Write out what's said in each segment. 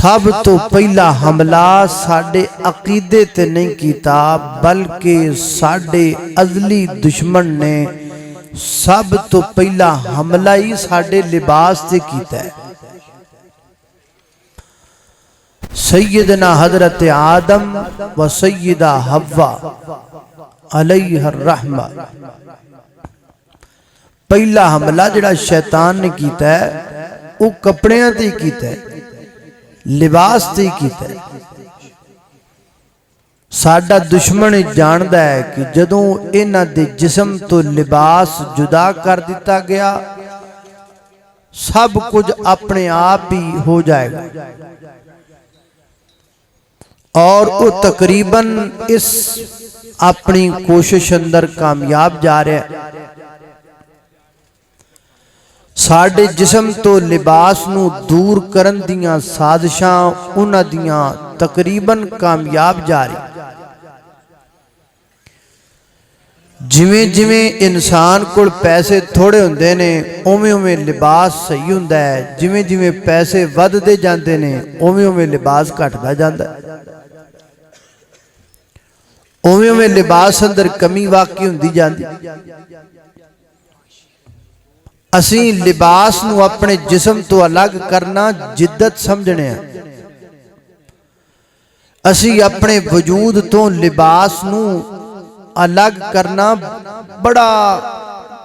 سب تو پہلا حملہ ساڈے عقیدے تے نہیں کیتا بلکہ ساڈے ازلی دشمن نے سب تو پہلا حملہ ہی ساڈے لباس تے کیتا ہے۔ سیدنا حضرت آدم و سیدہ حوا علیہ الرحمہ، پہلا حملہ جڑا شیطان نے کیتا ہے وہ کپڑیاں تے کیتا ہے، لباس تے کیتا ہے۔ ساڈا دشمن جاندا ہے کہ جدوں انہاں دے جسم تو لباس جدا کر دیتا گیا سب کچھ اپنے آپ ہی ہو جائے گا، اور وہ تقریباً اس اپنی کوشش اندر کامیاب جا رہا ہے۔ ساڈے جسم تو لباس نو دور کرن دیاں سازشاں انہاں دیاں تقریباً کامیاب جا رہی۔ جویں جویں انسان کول پیسے تھوڑے ہوندے نے اوویں اوویں لباس صحیح ہوندا ہے، جویں جویں پیسے وددے جاندے نے اوویں اوویں لباس گھٹدا جاندا ہے، اوویں اوویں لباس اندر کمی واقع ہوندی جاندی۔ اسیں لباس نو اپنے جسم تو الگ کرنا جدت سمجھنے ہیں، اسی اپنے وجود تو لباس نو الگ کرنا بڑا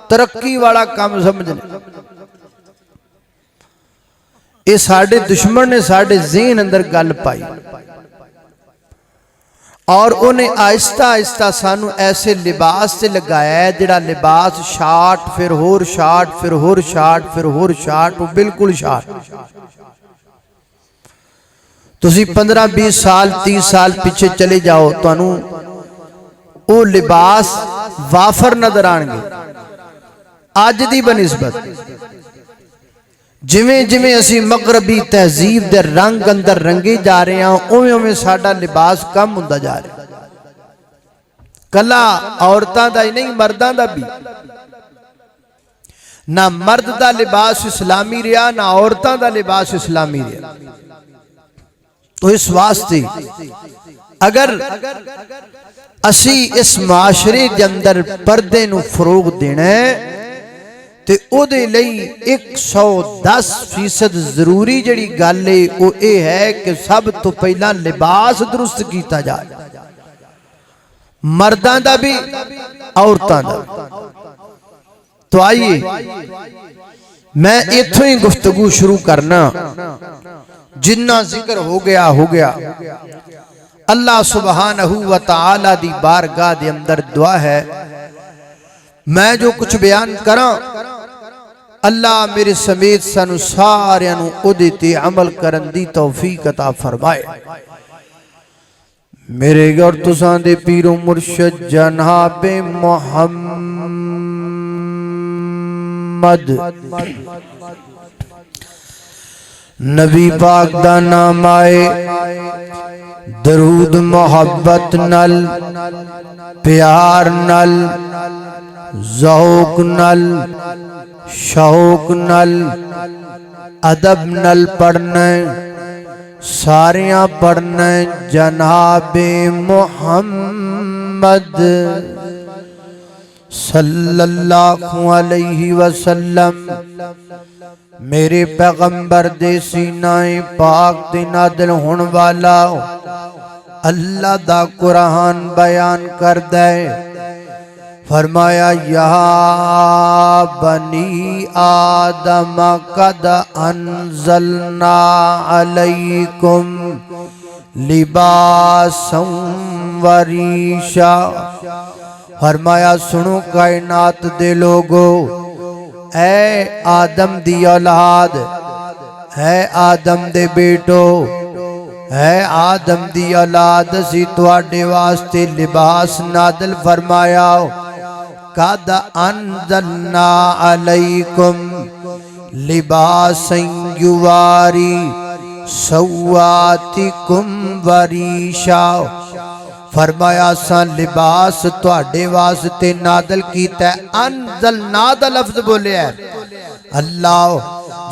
ترقی والا کام سمجھنے۔ یہ ساڑھے دشمن نے ساڑھے ذہن اندر گل پائی اور انہیں آہستہ آہستہ سانو ایسے لباس سے لگایا ہے جڑا لباس شارٹ پھر ہور شارٹ پھر ہور شارٹ پھر ہور شارٹ وہ بالکل شارٹ۔ تسی 15-20 سال 30 سال پیچھے چلے جاؤ تو انہوں وہ لباس وافر نظر آنگے آج دی بنسبت۔ جویں جویں اسی مغربی تہذیب دے رنگ اندر رنگے جا رہے ہیں اویں اویں ساڈا لباس کم ہوندا جا رہا ہے، کلا عورتاں دا ہی نہیں مرداں دا بھی، نہ مرد دا لباس اسلامی رہا نہ عورتاں دا لباس اسلامی رہا۔ تو اس واسطے اگر اسی اس معاشرے کے اندر پردے نو فروغ دینا ہے تے او دے لئی 110% ضروری جڑی گل ہے وہ اے ہے کہ سب تو پہلا لباس درست کیتا جائے، مرداں دا بھی عورتاں دا۔ تو آئیے میں اتھوں ہی گفتگو شروع کرنا، جنہ ذکر ہو گیا اللہ سبحانہ و تعالی دی بارگاہ دے اندر دعا ہے میں جو کچھ بیان کراں اللہ میرے سمیت سانو سارے نو ادھتے عمل کرن دی توفیق عطا فرمائے۔ میرے اور تساں دے پیر و مرشد جناب محمد نبی پاک دا نام آئے، درود محبت نل پیار نل ذوق نل شوق نل ادب نل پڑھنے ساریاں پڑھنے جناب محمد صلی اللہ علیہ وسلم۔ میرے پیغمبر دے سینہ پاک دے نادل ہون والا اللہ دا قرآن بیان کر دے، فرمایا یا بنی آدم قد انزلنا علیکم لباسا وریشا۔ فرمایا سنو کائنات دے لوگو، اے آدم دی اولاد، اے آدم دے بیٹو، اے آدم دی اولاد، اسی تواڈے واسطے لباس نادل فرمایا، قد انزلنا علیکم لباسا یواری سواتکم وریشا۔ فرمایا سان لباس تواڈے واسطے نادل کیتا ہے، انزلنا دا لفظ بولے ہے اللہ،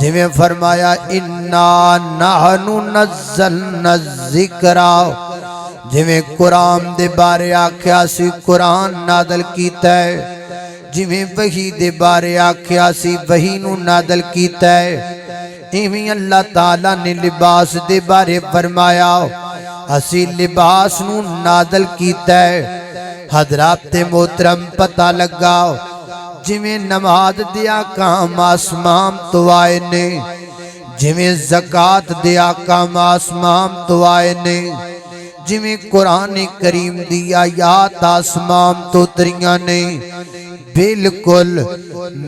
جویں فرمایا ان انا نحن نزلنا الذکر جویں قرآن دے بارے آکھیا سی قرآن نازل کیتا ہے جویں وحی دے بارے آکھیا سی وحی نو نازل کیتا ہے ایویں اللہ تعالیٰ نے لباس دے بارے فرمایا اسی لباس نو نازل کیتا ہے حضرات محترم پتہ لگا جویں نماز دیا کام آسمان تو آئے نے جویں زکاة دیا کام آسمان تو آئے نے جویں قرآن کریم دی آیات آسمان تو تریاں نے بالکل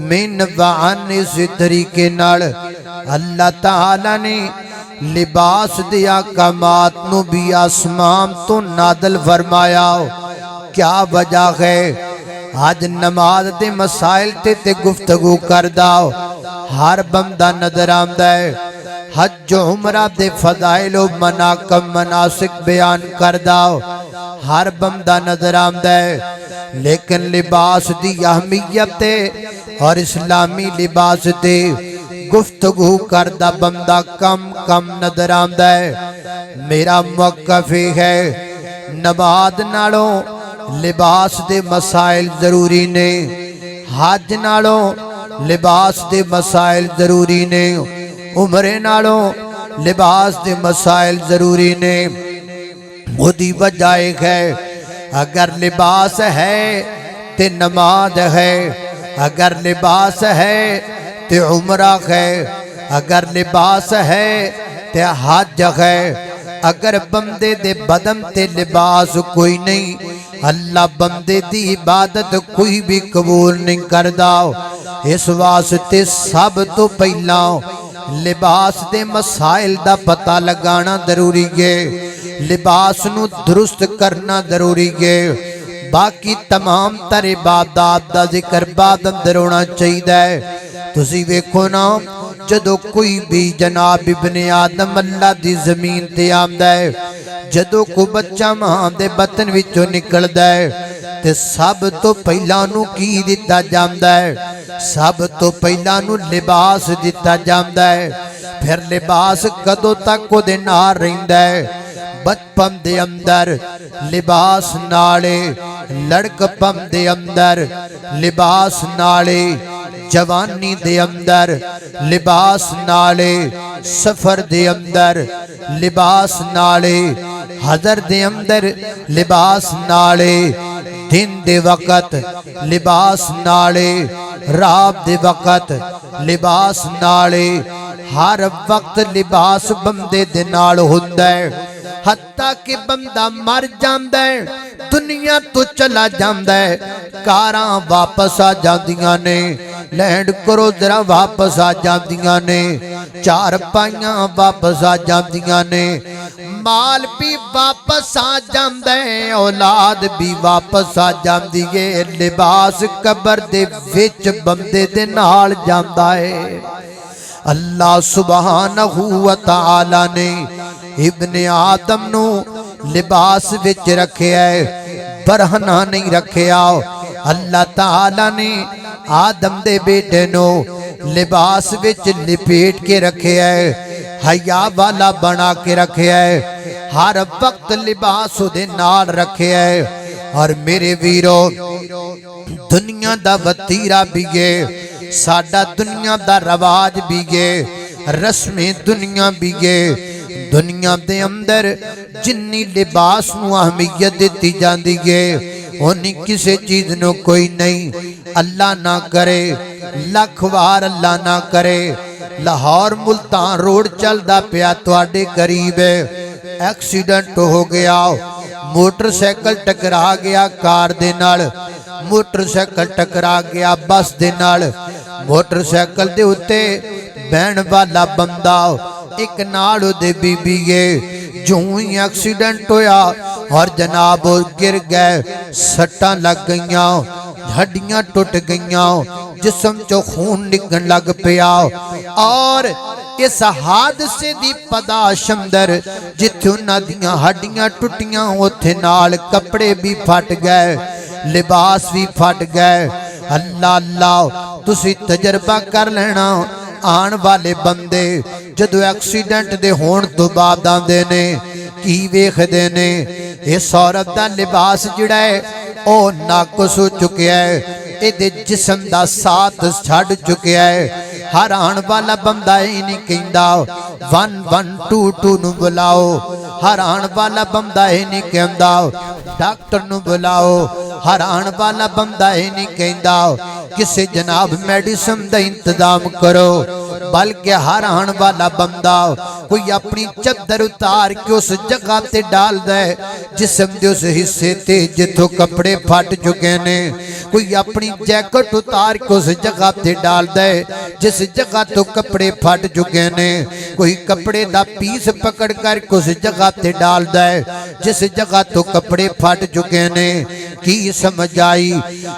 من وعن اس طریقے نال اللہ تعالیٰ نے لباس دیا کامات نو بھی آسمان تو نازل فرمایا کیا وجہ ہے آج نماز دے مسائل تے گفتگو کرداؤ ہر بندہ نظر آمدہ ہے حج و عمرہ دے فضائل و مناقب مناسک بیان کرداؤ ہر بندہ نظر آمدہ ہے لیکن لباس دی اہمیت اور اسلامی لباس دے گفتگو کردہ بندہ کم نظر آمدہ ہے میرا موقف ہے نماز نالوں لباس دے مسائل ضروری نے حج نالوں لباس دے مسائل ضروری نے عمرے نالوں لباس دے مسائل ضروری نے مودی وجہ ہے اگر لباس ہے تے نماز ہے اگر لباس ہے تے عمرہ ہے اگر لباس ہے تے حج ہے اگر بندے دے بدن تے لباس کوئی نہیں اللہ بندے دی عبادت کوئی بھی قبول نہیں کردہ اس واسطے سب تو پہلا لباس دے مسائل دا پتہ لگانا ضروری ہے لباس نو درست کرنا ضروری ہے باقی تمام تر عبادات دا ذکر بعد اندر ہونا چاہیے تسی ویکھو نا جدو کوئی بھی جناب ابن آدم اللہ دی زمین تے آمدہ ہے جدو کو بچہ ماں دے بطن وچوں نکل دے تے سب تو پہلا نو کی دیتا جامدہ ہے سب تو پہلا نو لباس دیتا جامدہ ہے پھر لباس کدو تک کو دے نار رہندہ ہے بچپن دے اندر لباس نالے لڑک پم دے اندر لباس نالے جوانی دے اندر لباس نالے سفر دے اندر لباس نالے حضر دے اندر لباس نالے دن دے وقت لباس نالے رات دے وقت لباس نالے ہر وقت لباس بندے دے نال ہوندہ ہے حتیٰ کہ بندہ مر جاندہ ہے دنیا تو چلا جاندہ ہے کاراں واپس آ جاندیاں نے لینڈ کروزرہ واپس آ جاندیاں نے چار پائیاں واپس آ جاندیاں نے مال بھی واپس آ جاندہ ہے اولاد بھی واپس آ جاندی ہے لباس قبر دے وچ بندے دے نال جاندہ ہے اللہ سبحانہ و تعالی نے ابن آدم نو لباس وچ رکھے ہے برہنہ نہیں رکھے آؤ اللہ تعالی نے آدم دے بیٹے نو لباس وچ لپیٹ کے رکھے ہے حیا والا بنا کے رکھے ہے ہر وقت لباس دے نال رکھے ہے اور میرے ویرو دنیا دا وطیرہ بھی گے ساڈا دنیا دا رواج بھی گے رسم دنیا بھی گے دنیا دے اندر جنی لباس نو اہمیت دیتی جاندی گے انہی کسے چیز نو کوئی نہیں اللہ نہ کرے لکھوار اللہ نہ کرے لاہور ملتان روڈ چل دا پیا توڑے قریب ہے ایکسیڈنٹ ہو گیا موٹر سیکل ٹکرا گیا کار دے نال موٹر سیکل ٹکرا گیا بس دے نال موٹر سیکل دے ہوتے بین والا بندہ ایک نالو دے بی بی گے جو ہی ایکسیڈنٹ ہویا اور جناب گر گئے سٹاں لگ گئیاں ہڈیاں ٹوٹ گئیاں جسم چو خون نکن لگ پیا اور اس حادثے دی پداش اندر جتھے انہاں دیاں ہڈیاں ٹوٹیاں اوتھے نال کپڑے بھی پھٹ گئے لباس بھی پھٹ گئے اللہ اللہ تسی تجربہ کر لینا آن والے بندے جدو ایکسیڈنٹ دے ہون تو بعد آندے نے کی ویکھدے نے اس عورت دا لباس جڑا ہے او ناقص ہو چکیا ہے اے دے جسم دا ساتھ چھڑ چکیا ہے ہر آن والا بندہ ہی نہیں کہندا 1122 نو بلاؤ ہر آن والا بندہ ہی نہیں کہندا ڈاکٹر نو بلاؤ ہر آن والا بندہ ہی نہیں کہندا کسے جناب میڈیسن دا انتظام کرو بلکہ ہر آن والا بندہ کوئی اپنی چادر اتار کے اس جگہ تے ڈال دے جسم دے اس حصے تے جتھوں کپڑے پھٹ چکے نے کوئی اپنی جیکٹ اتار کے اس جگہ تے ڈال دے جس جگہ تو کپڑے پھٹ چکے نے کوئی کپڑے دا پیس پکڑ کر کے اس جگہ تے ڈال دے جس جگہ تو کپڑے پھٹ چکے نے کی سمجھ آئی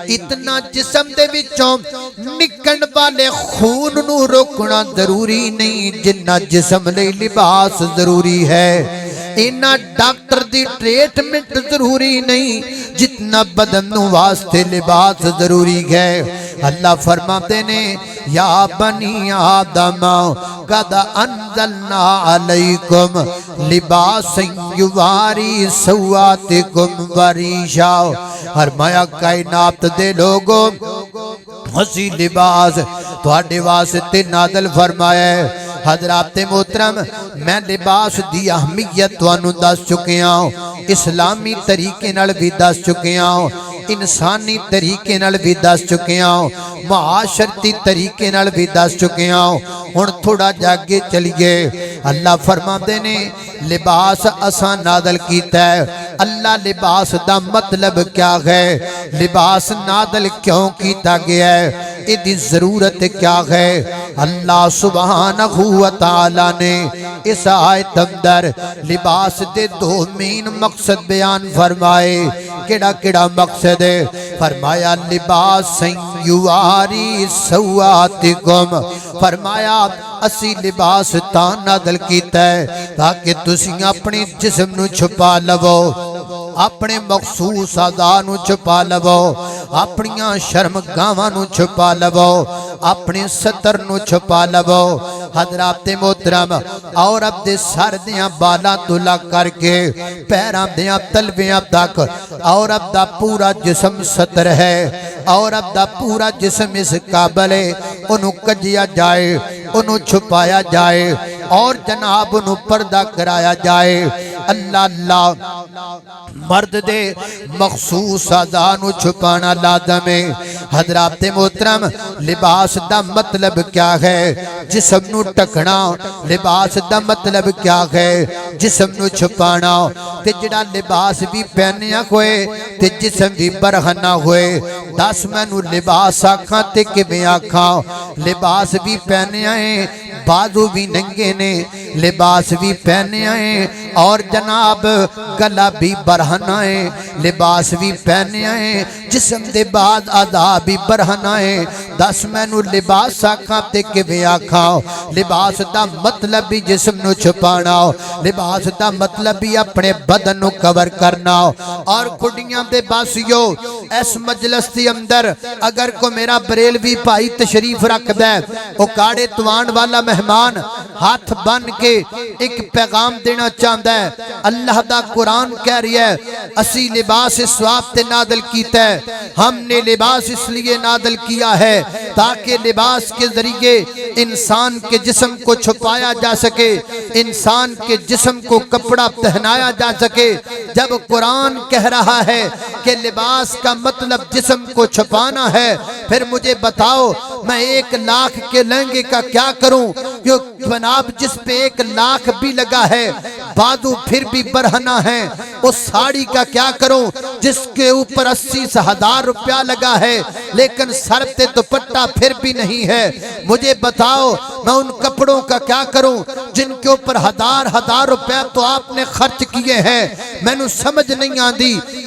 اتنا جسم دے وچوں نکن والے خون نو روکنا ضروری نہیں جنہ جسم لئی لباس ضروری ہے اینا ڈاکٹر دی ٹریٹمنٹ ضروری نہیں جتنا بدن نو واسطے لباس ضروری ہے اللہ فرماتے نے یا بنی آدم قد انزلنا علیکم لباس یواری سواتکم وریشا فرمایا کائنات دے لوگوں ہسی لباس تواڈے واسطے نازل فرمایا ہے حضرات محترم میں لباس دی اہمیت تانوں دس چکیا ہوں اسلامی طریقے نال بھی دس چکیا ہوں انسانی طریقے نال بھی دس چکیا ہوں معاشرتی طریقے نال بھی دس چکیا ہوں ہن تھوڑا جاگے چلیے اللہ فرماتے نے لباس اساں نازل کیتا ہے اللہ لباس دا مطلب کیا ہے لباس نازل کیوں کیتا گیا ہے ادھی ضرورت کیا ہے اللہ سبحانہ و تعالی نے اس آیت اندر لباس دے دو مین مقصد بیان فرمائے کیڑا کیڑا مقصد ہے فرمایا لباس یواری سواتکم فرمایا اسی لباس تا نازل کیتا ہے تاکہ تسی اپنی جسم نو چھپا لو اپنے مخصوص اعضاء نو چھپا لو اپنیاں شرمگاواں نو چھپا لو اپنے ستر نو چھپا لو حضرات محترم عورت دے سر دیاں بالاں تو لگ کر کے پیراں دیاں تلویاں تک عورت دا پورا جسم ستر ہے عورت دا پورا جسم اس قابل ہے انہوں کجیا جائے انہوں چھپایا جائے اور جناب انہوں پردہ کرایا جائے اللہ اللہ مرد دے مخصوص اعضاء چھپانا لازم ہے حضرات محترم لباس دا مطلب کیا ہے جسم نو ٹکنا لباس دا مطلب کیا ہے جسم نو چھپانا تے جڑا لباس بھی پہنیا ہوئے تے جسم بھی برہنا ہوئے دس میں نو لباس آکھاں تے کبھی آکھاں لباس بھی پہنیا ہے بازو بھی ننگے نے لباس بھی پہنے آئے اور جناب گلا بھی برہنا ہے لباس بھی پہنے آئے جسم دے بعد اعضاء بھی برہنا ہے دس میں نو لباس آکھاں تے کیویں آکھاں لباس دا مطلب بھی جسم نو چھپانا لباس دا مطلب بھی اپنے بدن نو کور کرنا اور کھڑیاں دے باسیو اس مجلس دی اندر اگر کو میرا بریلوی بھائی تشریف رکھ دے او کاڑے توان والا مہمان ہاتھ بن کے ایک پیغام دینا چاہتا ہے اللہ دا قرآن کہہ رہی ہے اسی لباس اس واسطے نازل کیتا ہے ہم نے لباس اس لیے نازل کیا ہے تاکہ لباس کے ذریعے انسان کے جسم کو چھپایا جا سکے انسان کے جسم کو کپڑا پہنایا جا سکے جب قرآن کہہ رہا ہے کہ لباس کا مطلب جسم کو چھپانا ہے پھر مجھے بتاؤ میں 1 لاکھ کے لہنگے کا کیا کروں جو جناب جس پہ 1 لاکھ بھی لگا ہے بازو پھر بھی برہنا ہے اس ساڑی کا کیا کروں جس کے اوپر 80,000 روپیہ لگا ہے لیکن سر تے دوپٹہ پھر بھی نہیں ہے مجھے بتاؤ میں ان کپڑوں کا کیا کروں جن کے اوپر 1,000 روپیہ تو آپ نے خرچ کیے ہیں میں نو سمجھ نہیں آندی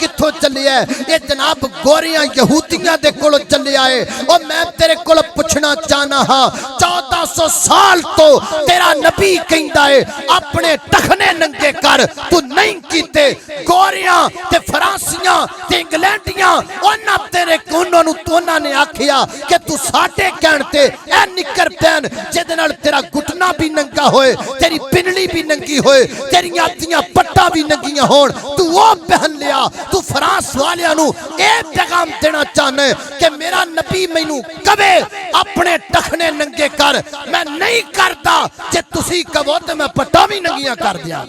کتھوں چلے ہے؟ یہ جناب گوریاں یہودیاں دے کول چلے آئے. اور میں تیرے کول پوچھنا چاہنا ہاں 1400 سال تو تیرا نبی کہندا ہے اپنے ٹخنے ننگے کر، تو نہیں کیتے. گوریاں تے فرانسیاں تے انگلینڈیاں انہاں تیرے کونوں نو تونا نے آکھیا کہ تو ساڈے کہن تے اے نکر پہن جدے نال تیرا گھٹنا بھی ننگا ہوئے، تیری پنڈلی بھی ننگی ہوئے، تیری آتیاں پٹا بھی ننگیاں ہون، تو وہ پہن لیا. تو فرانس والیاں نو اے پیغام دینا چاہنا ہے کہ میرا نبی مینوں کبے اپنے ٹخنے ننگے کر، میں نہیں کرتا. جے تسی کہو تے میں پٹا بھی ننگیاں کر دیا.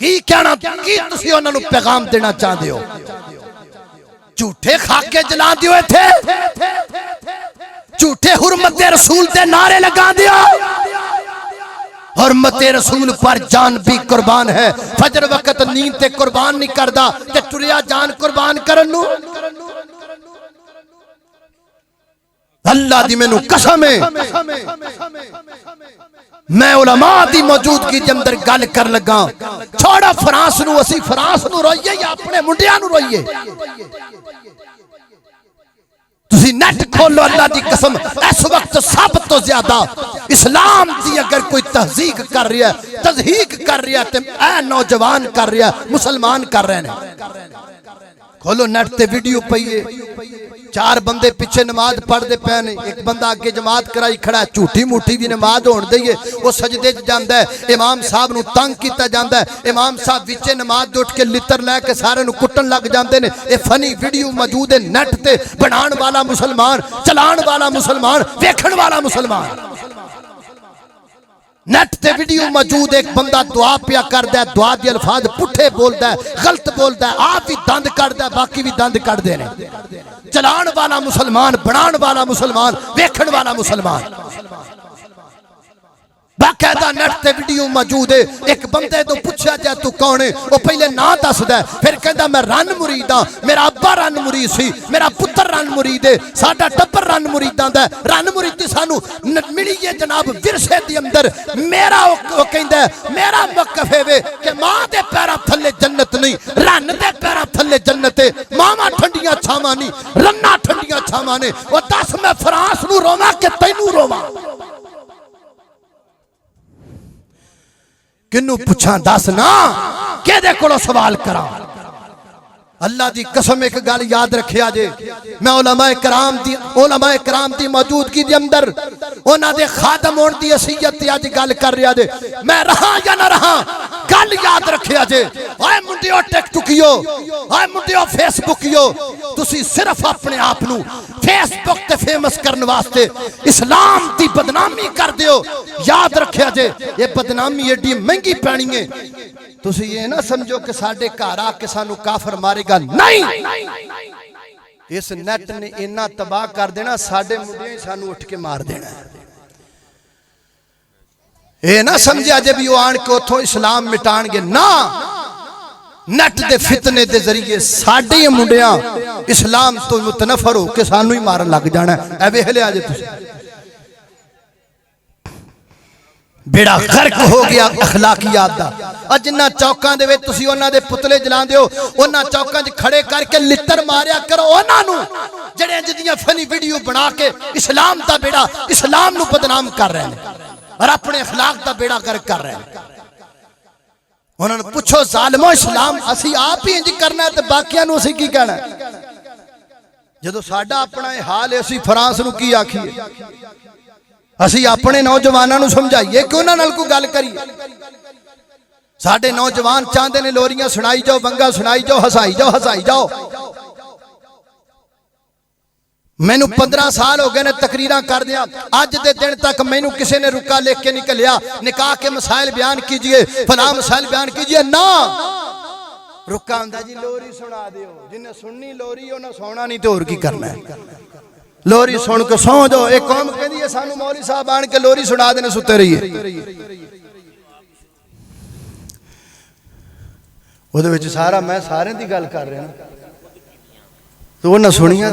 کی کہنا کی تسی انہاں نو پیغام دینا چاہندے ہو؟ جھوٹے خاکے جلا دیو تھے، جھوٹے حرمت رسول دے نعرے لگا دیا. حرمت رسول پر جان بھی قربان ہے. فجر وقت نیند تے قربان نہیں کردا تے ٹریا جان قربان کرن نو. اللہ دی مینوں قسم ہے میں علماء دی موجودگی دے اندر گل کر لگا. چھوڑا فرانس نو، اسی فرانس نو روئیے یا اپنے منڈیاں نو روئیے. تسی نیٹ کھولو اللہ دی قسم اس وقت سب تو زیادہ اسلام دی اگر کوئی تہذیق کر رہا ہے، تضحیق کر رہا ہے تے اے نوجوان کر رہا ہے، مسلمان کر رہے ہیں. کھولو نیٹ تے ویڈیو پئیے، 4 بندے پیچھے نماز پڑھ دے پہنے، ایک بندہ آگے جماعت کرائی کھڑا ہے، جھوٹی موٹی دی نماز ہون دئیے، وہ سجدے جاندہ ہے، امام صاحب نو تنگ کیتا جاندہ ہے، امام صاحب وچے نماز دوٹ کے لتر لے کے سارے نو کٹن لگ جاندے نے. اے فنی ویڈیو موجود ہے نیٹ تے، بنان والا مسلمان، چلان والا مسلمان، ویکھن والا مسلمان. نیٹ تے ویڈیو موجود، ایک بندہ دعا پیا کردا ہے، دعا دی الفاظ پٹھے بولدا ہے، غلط بولدا ہے، آپ بھی دند کردا ہے، باقی بھی دند کر دے نے. چلان والا مسلمان، بنان والا مسلمان، ویکھن والا مسلمان. باقاعدہ نیٹ تے ویڈیو موجود ہے. ایک بندے تو پوچھا جائے تو کون ہے، وہ پہلے نا دسدا ہے، پھر کہندا میں رن مرید ہاں، میرا ابا رن مرید سی، میرا پتر رن مرید ہے، ساڈا ٹبر رن مریداں دا ہے. رن مرید سانو ملی ہے جناب ورثے دی اندر. میرا وہ کہندا ہے میرا موقف ہے کہ ماں دے پیراں تھلے جنت نہیں، رن دے پیراں تھلے جنت ہے. ماواں ٹھنڈیاں چھاواں نہیں، رناں ٹھنڈیاں چھاواں نے. وہ دس میں فرانس نو روواں کہ تینوں روواں؟ کنو پوچھاں دس نا، کہ دے کولو سوال کراں. اللہ دی قسم ایک گل یاد رکھیا جے، میں علماء کرام دی موجودگی دے اندر انہاں دے خادم ہون دی حیثیت تے اج گل کر رہا جے. میں رہا یا نہ رہا گل یاد رکھیا جے. اے منڈیو ٹک ٹکیو، اے منڈیو فیس بکیو، تسی صرف اپنے آپ نو فیس بک تے فیمس کرن واسطے اسلام دی بدنامی کر دیو. یاد رکھیا جے یہ بدنامی ایڈی مہنگی پینی ہے. تسی یہ نہ سمجھو کہ ساڈے گھر آ کے سانو کافر مارے گا، نہیں. اس نیٹ نے اتنا تباہ کر دینا، ساڈے منڈے سانو اٹھ کے مار دینا. اے نہ سمجھا جے بھی وہ آن کے اتھوں اسلام مٹان گے، نا. نیٹ دے فتنے دے ذریعے ساڈے منڈیاں اسلام تو متنفر ہو کے سانو ہی مارن لگ جانا ہے. اے ویلے آ جے تسی بیڑا غرق ہو گیا اخلاقیات دا. جنہ چوکاں دے وچ تسی انہاں دے پتلے جلاندے ہو، انہاں چوکاں وچ کھڑے کر کے لتر ماریا کرو انہاں نو جڑے جدیاں فنی ویڈیو بنا کے اسلام دا بیڑا، اسلام نو بدنام کر رہے ہیں اور اپنے اخلاق دا بیڑا غرق کر رہے ہیں. انہاں نو پوچھو ظالمو اسلام اسی آپ ہی انج کرنا ہے تے باقیاں نو اسی کی کہنا ہے؟ جدو ساڈا اپنا حال ہے اسی فرانس نو کی آکھیے؟ اسی اپنے نوجوانوں نو سمجھائیے کہ انہاں نال کوئی گل کریے. ساڈے نوجوان چاہندے نے لوریاں سنائی جاؤ، بنگا سنائی جاؤ، ہسائی جاؤ، ہسائی جاؤ. مینو 15 سال ہو گئے نے تقریراں کر دیا، اج دے دن تک مینو کسی نے رکا لکھ کے نکلیا نکاح کے مسائل بیان کیجئے، فلاں مسائل بیان کیجئے، نا. رکا ہوندا جی لوری سنا دیو، جنہیں سننی لوری انہیں سونا نہیں تو اور کی کرنا ہے. لوری سن کے سو جاؤ. ایک قوم کہندی ہے سانو مولوی صاحب آن کے لوری سنا دینے ستے رہیے. وہ دے وچ سارا میں سارے دی گل کر رہا ہوں. تو وہ نہ سنیا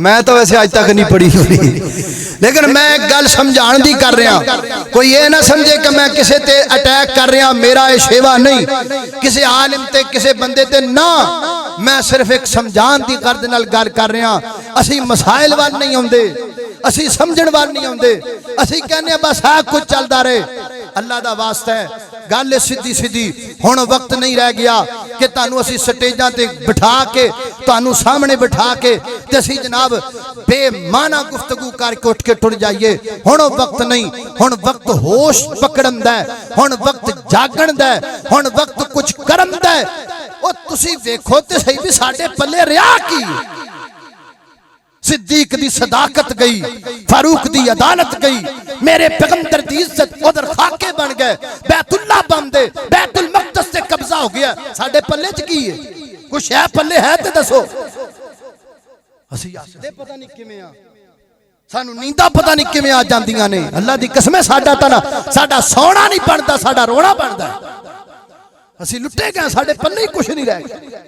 میں تو ویسے آج تک نہیں پڑھی ہوئی، لیکن میں ایک گل سمجھان دی کر رہا، کوئی یہ نہ سمجھے کہ میں کسے تے اٹیک کر رہا، میرا یہ شیوا نہیں کسے عالم تے کسے بندے تے، نہ میں صرف ایک سمجھان دی کرد نال گل کر رہا۔ اسی مسائل وال نہیں ہوندے، اسی سمجھن وال نہیں ہوندے، اسی کہنے بس ہاں کچھ چلدا رہے۔ اللہ دا واسطہ ہے گل سیدھی سیدھی، ہن وقت نہیں رہ گیا کہ تانوں اسی سٹیجاں تے بٹھا کے تانوں سامنے بٹھا کے تے اسی جناب بے معنی گفتگو کر کے اٹھ کے ٹر جائیے۔ ہن وقت نہیں، ہن وقت ہوش پکڑن دا ہے، ہن وقت جاگن دا ہے، ہن وقت کچھ کرن دا ہے۔ او تسی ویکھو تے صحیح بھی ساڈے پلے ریا کی، صدیق دی صداقت گئی، فاروق دی عدالت گئی، میرے پیغمبر دی عزت ادھر خاکے بن گئے، بیت اللہ بن دے، بیت المقدس سے قبضہ ہو گیا، ساڈے پلے چ کی ہے؟ کچھ ہے پلے ہے تے دسو۔ اسی آسدے پتہ نہیں کیویں آ، سانو نینداں پتہ نہیں کیویں آ جاندیاں نے۔ اللہ دی قسم ہے ساڈا تانا ساڈا سونا نہیں بندا، ساڈا رونا بندا ہے۔ اسی لٹے گئے، ساڈے پلے ہی کچھ نہیں رہ گیا۔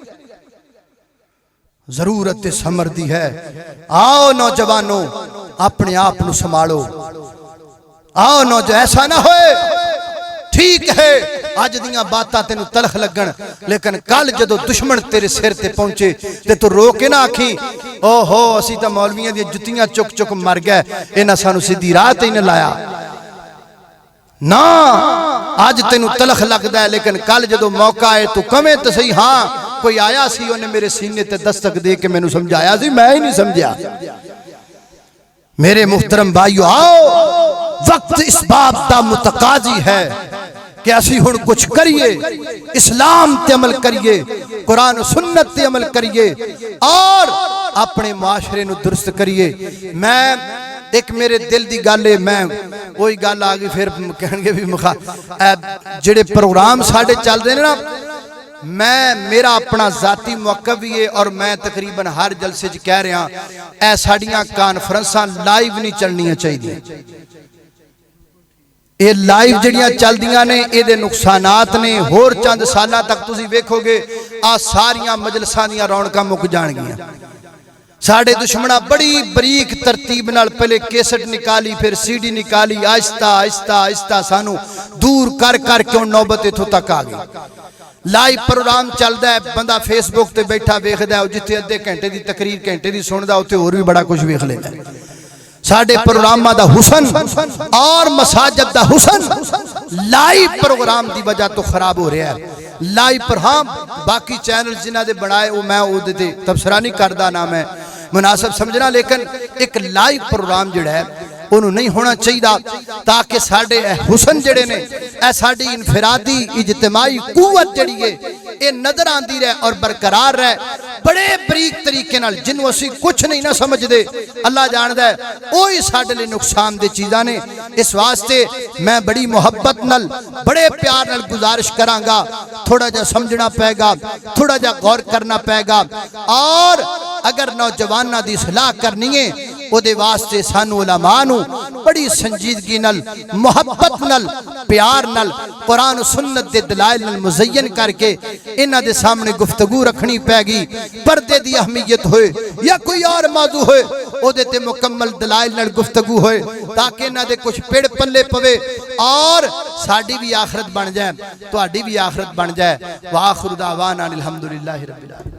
ضرورت سمر دی ہے، آؤ نوجوانوں اپنے آپ نو سنبھالو، آؤ نوجوان ایسا نہ ہوئے۔ ٹھیک ہے آج دیاں باتاں تینوں تلخ لگن، لیکن کل جدو دشمن تیرے سر تے پہنچے تے تو رو کے نہ آکھی او ہو اسی تا مولویاں دی جتیاں چک چک مر گئے، انہاں سانو سیدھی راہ تے نہ لایا۔ نا آج تینوں تلخ لگدا ہے، لیکن کل جدو موقع آئے تو کمیں تو صحیح، ہاں کوئی آیا سی انہیں میرے سینے تے دستک دے کے میں نو سمجھایا سی، میں ہی نہیں سمجھا۔ میرے محترم بھائیو آؤ، وقت اس بات دا متقاضی ہے کہ اسی ہن کچھ کریے، اسلام تے عمل کریے، قرآن و سنت تے عمل کریے اور اپنے معاشرے نو درست کریے۔ میں ایک میرے دل دی گل ہے، میں وہی گل آگئی پھر کہن گے بھی جڑے پروگرام ساڑھے چل رہے ہیں نا، میں میرا اپنا ذاتی موقف بھی ہے اور میں تقریباً ہر جلسے کہہ رہا ہوں اے ساڑیاں کانفرنساں لائیو نہیں چلنیاں چاہیے۔ یہ لائیو جڑیاں چل دیاں نے اے دے نقصانات نے، ہور چند سالہ تک تسی ویکھو گے آ ساریاں مجلساں دیاں رونقاں مک جان گیاں۔ ساڑھے دشمنہ بڑی بریک ترتیب نال پہلے کیسٹ نکالی، پھر سی ڈی نکالی، آہستہ آہستہ آہستہ سانو دور کر کر کے ان نوبت اتھو تک آگئی۔ لائیو پروگرام چل دا ہے، بندہ فیس بک تے بیٹھا ویکھ دا ہے، جتھے ادھے گھنٹے دی تقریر گھنٹے دی سن دا ہوتے اور بھی بڑا کچھ ویکھ لیتا ہے۔ ساڑھے پروگرامہ دا حسن اور مساجد دا حسن لائیو پروگرام دی وجہ تو خراب ہو رہا ہے۔ لائیو پر ہاں باقی چینل جنہ دے بڑھائے وہ میں وہ دے تبصرہ نہیں کردہ نہ میں مناسب سمجھنا، لیکن ایک لائیو پروگرام جڑا ہے انہوں نہیں ہونا چاہیے تاکہ ساڑھے حسن جڑے نے اے ساڑھی انفرادی اجتماعی قوت جڑی ہے اے نظر آن دی رہے اور برقرار رہے۔ بڑے بریک طریقے نال جنہوں اسی کچھ نہیں نہ سمجھ دے اللہ جاندہ ہے اوہی ساڑھے لئے نقصان دے چیزاں نے۔ اس واسطے میں بڑی محبت نال بڑے پیار نال گزارش کرانگا، تھوڑا جا سمجھنا پائے گا، تھوڑا جا غور کرنا پائے گا، اور اگر نوجوانہ دی اصلاح کرنی ہے او دے واسطے سانو علماء نو بڑی سنجیدگی نل محبت نل پیار نل قرآن و سنت دے دلائل نل مزین کر کے انہاں دے سامنے گفتگو رکھنی پے گی۔ پردے دی اہمیت ہوئے یا کوئی اور موضوع ہوئے او دے تے مکمل دلائل نل گفتگو ہوئے تاکہ انہاں دے کچھ پیڑ پلے پوے اور ساڑی بھی آخرت بن جائے تو آڈی بھی آخرت بن جائے۔ وآخر دعوانا الحمدللہ رب العالمین۔